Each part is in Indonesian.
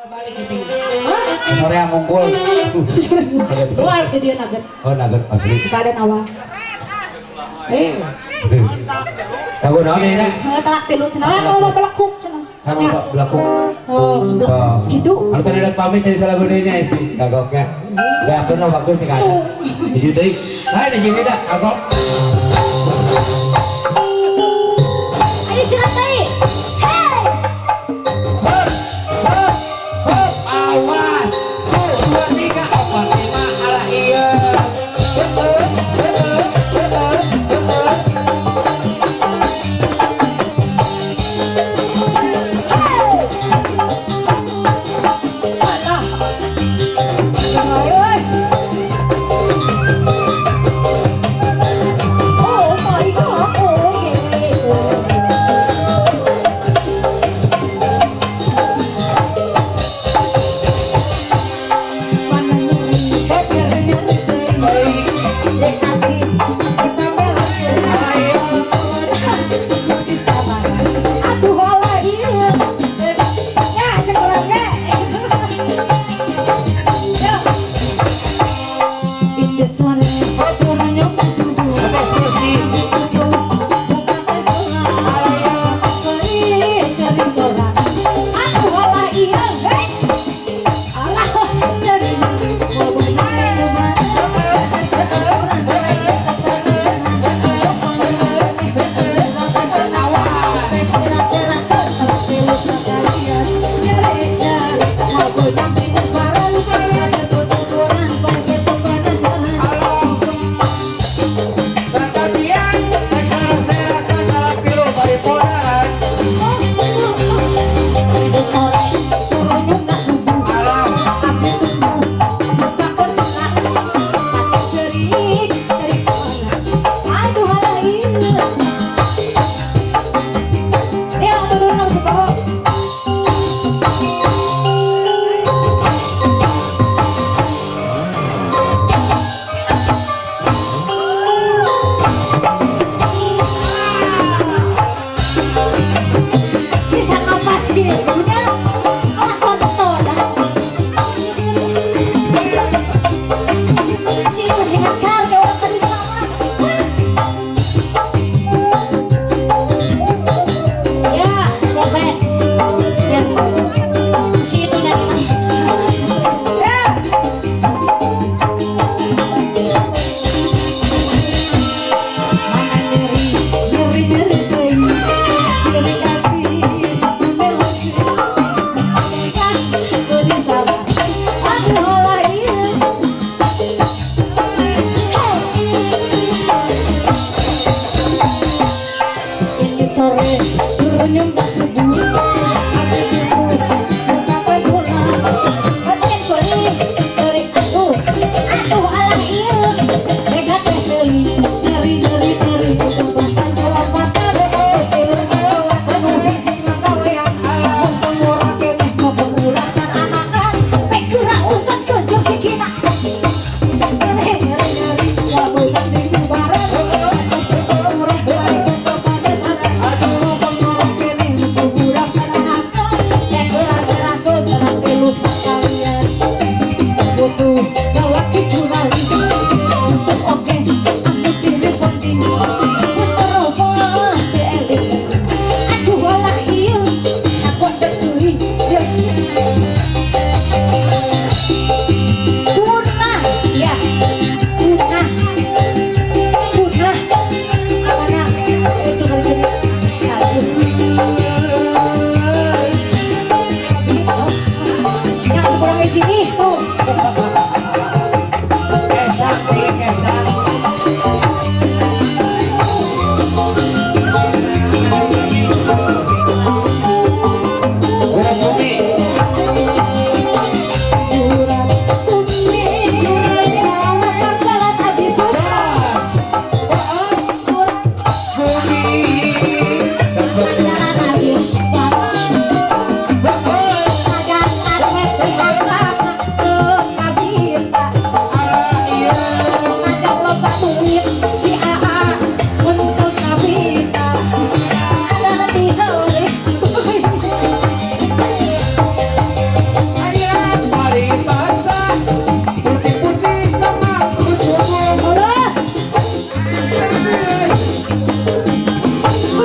balik itu. Sore yang ngumpul. Luar ke dia nugget. Oh nugget asli. Pada awal. Aku naon ini nak? Telak tilu cenah. Kalau belakuk cenah. Kamu belakung. Oh, sudah. Gitu. Kalau tadi ada pamit dari salah gunanya itu kagoknya. Gak aku no waktu ini kan. Jadi deh. Hai nih jadi dah kagok. Ayo silat teh. Hey. Awas. 1, 2, 3, 4, 5 alah iya.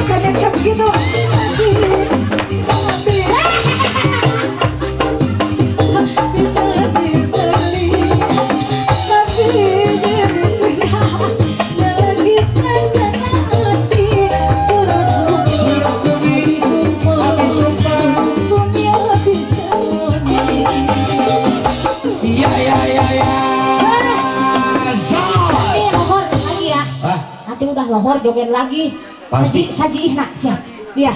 Bukan ngecap gitu. Iya iya iya iya. Zai. Lohor lagi ya. Hah? Nanti udah lohor joget lagi. Pasti. Saji nak siap. Dia.